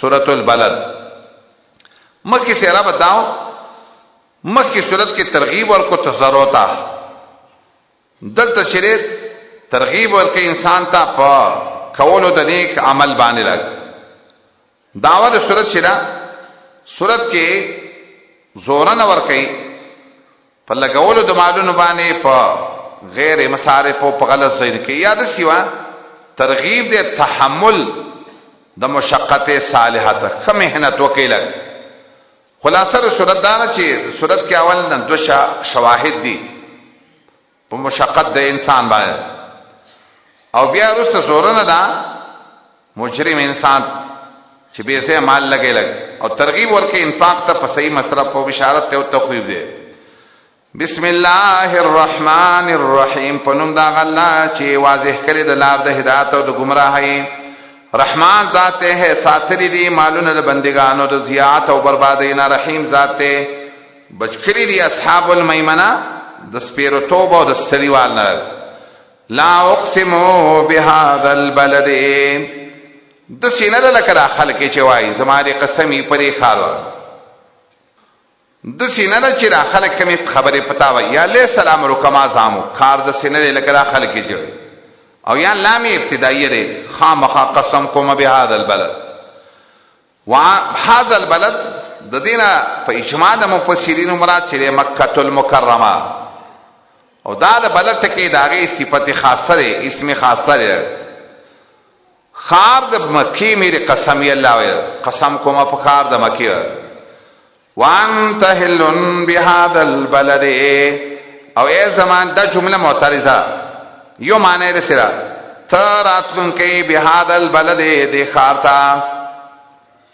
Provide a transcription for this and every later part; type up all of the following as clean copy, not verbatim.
سورۃ البلد مکی سے رب بتاؤ مکی صورت کی ترغیب اور کو تضروتا دلتا شریط ترغیب اور کے انسان تا پا کولو دا نیک عمل بانے لگ دعوت صورت شرا صورت کے زورن ورکی پا لگولو دا معلوم بانے پا غیر مصارف و پا غلط زین کی یاد سیوا ترغیب دے تحمل دا مشقت صالحہ تا کم محنت وکی لگ خلاصر صورت دانا چی صورت کے اول دو شواہد دی پا مشقت دے انسان بانے او بیا رست زورن دا مجرم انسان چی بیسے مال لگے لگ اور ترغیب ورکے انفاق تا پا صحیح مصرف و بشارت تے و تخویب دے بسم اللہ الرحمن الرحیم پنم دا غلہ چی واضح کری دا لار دا ہدایت و دا گمراہی رحمان ذاتے ہے ساتری دی مالون دا بندگانو دا زیات و بربادینا رحیم ذاتے بچکری دی اصحاب المیمنہ دا سپیرو توبہ و دا سریوالنا لا اقسمو بهذا البلد دسی نه لکه خلک چوي زماري قسمی پرې خالو دسی نه چې را خلک کمی خبره پتاوي یا له سلام رکما زامو کار دسی نه لکه خلک چوي او یا لام ابتدائیه ده خامخا قسم کوم بهذا البلد وهذا البلد د دینه په اجماع د مفسرین مراد چې مکه المکرمه او دا د بلد ټکی داغه صفت خاصه ده اسم خاصه ده خار د مکی میری قسم الله وي قسم کوم په خار د مکی وانت هلن بهذا البلد او ای زمان دا جمله معترضه یو معنی ده سره تراتلن کی بهذا البلد د خارتا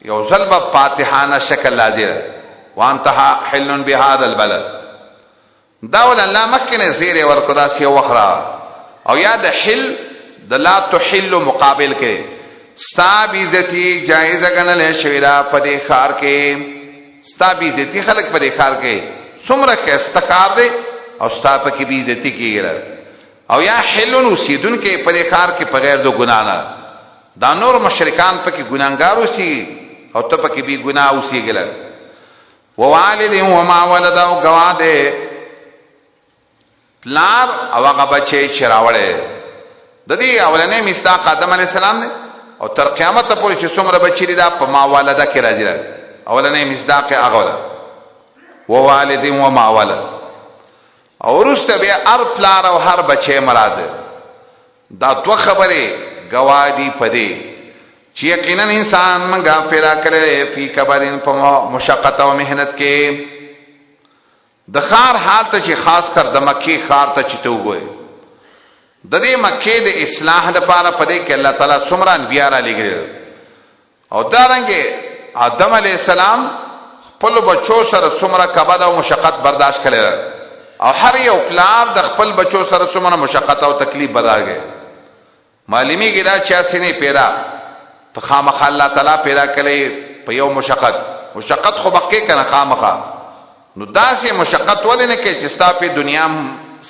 یو ظلب فاتحانه شکل لازم وانت هلن بهذا البلد داول الله مکنه زیر ورکدا سی وخرا او یاد حل د لا تحل مقابل کې ستا بیزتی جایز غنل شویرا پدې خار کې ستا بیزتی خلق پدې خار کې څومره کې استقار دے او ستا پکې بیزتی کیږي او یا حلن وسیدون کې پدې خار کې بغیر د ګنا نه دا نور مشرکان پکې ګناګار وسی او ته پکې بی ګنا وسیګل ووالد وما ولد او گواده پلار او هغه بچي چراوړې د دې اولنې مصداق آدم علی السلام نه او تر قیامت پورې چې څومره بچی دي دا په ما والده کې راځي اولنې مصداق هغه ولا و والد و ما ولد او ورسته بیا هر پلار او هر بچي مراد دا دوه خبره گوادی پدې چې یقینا انسان منګه پیدا کړي په کبرین په مشقت او مهنت کې د خار حال ته چې خاص کر د مکی خار ته چې تو وګوي د دې مکی د اصلاح لپاره پدې کې الله تعالی څومره انبیا را لګره او دارنګه آدم علی السلام خپل بچو سره څومره کبد او مشقت برداشت کړي او هر یو پلار د خپل بچو سره څومره مشقت او تکلیف برداشت معلومی ګدا چې سینې پیدا ته خامخ الله تعالی پیدا کړي په یو مشقت خو بقې کنه خامخ نو داسې مشقت ولې نه کې چې ستا په دنیا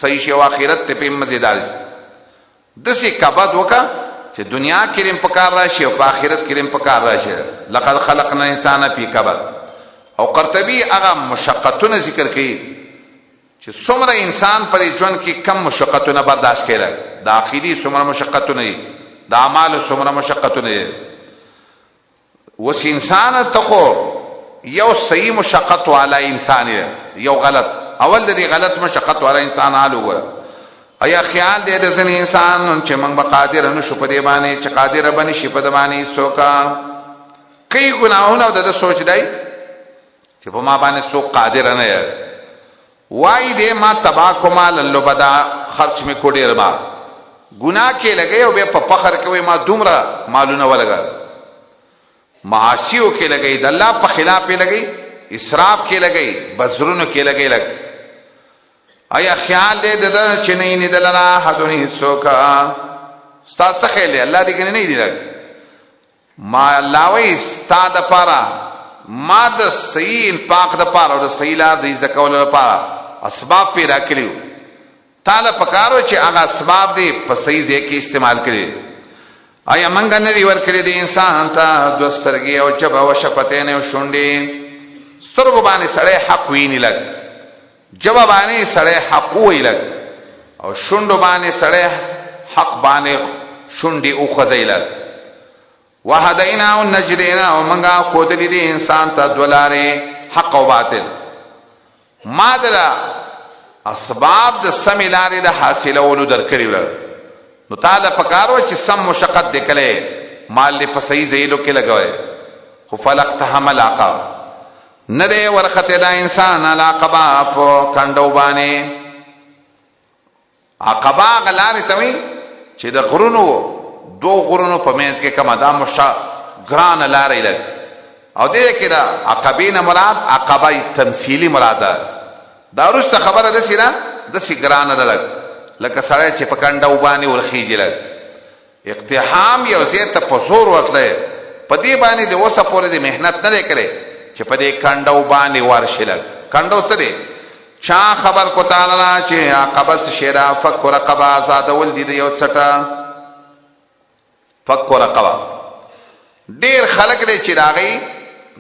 صحیح شي او آخرت ته په مزیدار دسي کبد وکا چې دنیا کې رم پکار راشي او په آخرت کې رم پکار راشي لقد خلقنا الانسان فی کبد او قرطبی هغه مشقتونه ذکر کړي چې څومره انسان پر ژوند کې کم مشقتونه برداشت کړي د عقیدی څومره مشقتونه دي د اعمال څومره مشقتونه دي وس انسان ته خو یو صحیح مشقت والا انسان یو غلط اول د دې غلط مشقت والا انسان حال وګوره ایا خیال دې د ځنې انسان چې موږ به قادر نه شو په دې باندې چې قادر باندې شي په دې باندې څوک کوي ګناهونه د سوچ دی چې په ما باندې څوک قادر نه دی وای دې ما تبا کومال لبدا خرچ می کو ډیر ما ګناه کې لګي او به په فخر کوي ما دومره مالونه ولګا معاشیو کې لګي د الله په خلاف کې لګي اسراف کې لګي بزرونو کې لګي آیا خیال دې د چنې نه دلنا حدونی سوکا ستاسو خیال الله دې کنه نه دی لګ ما الله وې ستاده پارا ما د صحیح پاک د پاره او د صحیح لار د ذکول لپاره اسباب پیدا کړیو تعالی پکارو چې هغه اسباب دې په صحیح ځای کې استعمال کړي آیا منګ نه دی ورکړي دی انسان ته دو سترګې او جبه او شفتین او شونډې سترګو باندې سړی حق ویني لګ جبه باندې سړی حق وی لګ او شونډو باندې سړی حق باندې شونډې او خزای لګ وهدینا او نجدینا او منګه خودلی دی انسان ته دولاره حق او باطل ما دلا اسباب د سم لارې د حاصلولو درکړي و نو تعالی پکارو چې سم مشقت دکله مال له په صحیح ځایلو کې لګوي خو فلقتهم العقبه نه دی ورخته دا انسان العقبه په کندو باندې عقبه غلار ته وي چې د غرونو دو غرونو په منځ کې کومه دا مشا ګران لارې لګ او دې کې دا عقبین مراد عقبه تمثيلي مراد دا رسته خبره ده سینا د سی ګران نه لګ لکه سړی چې په کندو باندې ورخیږي لګ اقتحام یو زیات په زور ورتله په دې باندې د اوسه پورې د مهنت نه لري چې په دې کندو باندې ورشي لګ کندو څه دی چا خبر کو تعالی چې عقبه شیرا فک رقبه آزاد ول دي یو سټه فک رقبه ډیر خلک دې چې راغی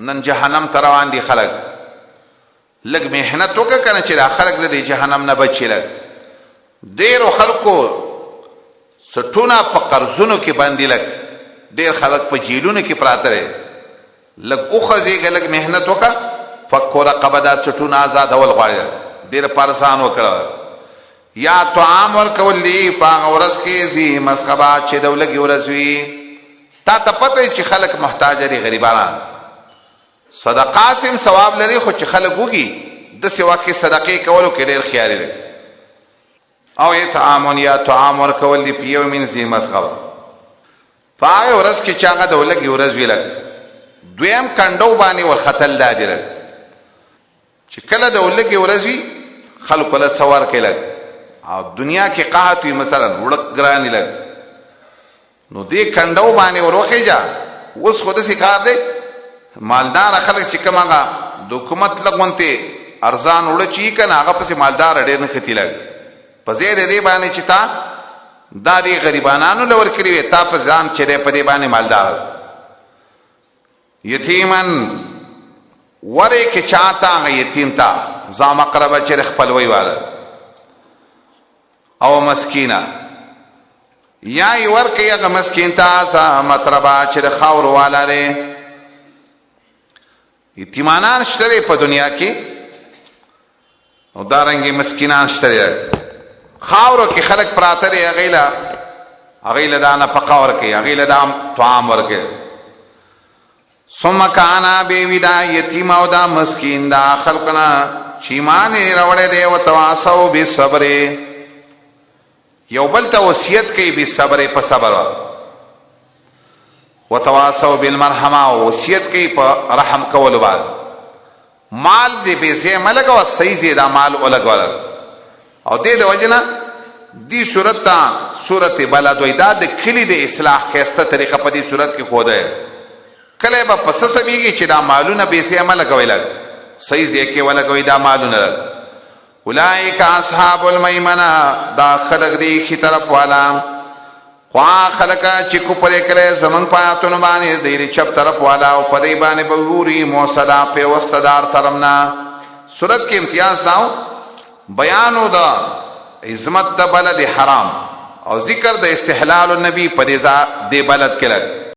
نن جهنم تروان دي خلک لګ مهنت وکړه کنه چې خلک دې جهنم نه بچي لګ ډیر خلکو سټونه په قرضونو کې باندې لګ ډیر خلک په جیلونو کې پراته لري لګ اوخذي لګ مهنت وکړه فک رقبه دا سټونه آزاد ول غواړي ډیر پرسان وکړه یا طعام ورکول دی په ورځ کې زی مسخبا چې دولګي ورځوي تا ته پته چې خلک محتاج لري غریبانان صدقات هم ثواب لري خو چې خلک وږي د سیوا کې صدقې کولو کې ډیر خیال لري او اطعام یا طعام ورکول دی پیو من زی مسخبا پای ورځ کې چاغه دولګي ورځوي لګ دویم کندو باندې ور خطل داجره چې کله دولګي ورځوي خلک له سوار کې لګ او دنیا کې قحط وي مثلا وړک ګرانی لګ نو دې کندو باندې وروخه جا اوس خود سي کار دی مالدار خلک چې کومه د حکومت لګونته ارزان وړ چی کنه هغه پس مالدار ډېر نه ختی لګ په زیر دې باندې چې تا دا دې غریبانو لور کړی وي تا په ځان چې دې په دې باندې مالدار یتیمن وره کې چاته یتیم تا زام قربه چې خپل وی واله او مسکینا یا ای ورکه یا مسکین تا سا مطربا چې خاور والا لري یتیمانان شته په دنیا کې او دارنګي مسکینان شته خاور کې خلق پراته لري اغیلا دانا فقاور کې اغیلا دام طعام ورکه ثم کانا بیویدا یتیم او دا مسکین دا خلقنا چیمانه راوړې دی او تواصو به صبر یو بل ته وصیت کوي به صبر په صبر وتواصوا بالمرحمه وصیت کوي په رحم کول بعد مال دې به زه ملګو صحیح زی دا مال ولګول او دې د وجنه دې صورت بلد وېدا د کلی د اصلاح کېسته طریقه په دې صورت کې خوده کله به پس سميږي چې دا مالونه به زه ملګوي لګ صحیح زی کې ولګوي دا مالونه اولئک اصحاب المیمنه دا خلق دی کی طرف والا خوا خلقا چې کو پرې کړي زمنګ پاتون باندې دی چپ طرف والا او پدې باندې بوري موصدا په وستدار ترمنا سورت کې امتیاز داو بیانو دا عظمت د بلد حرام او ذکر د استحلال النبی پدې ځا دی بلد کې لګ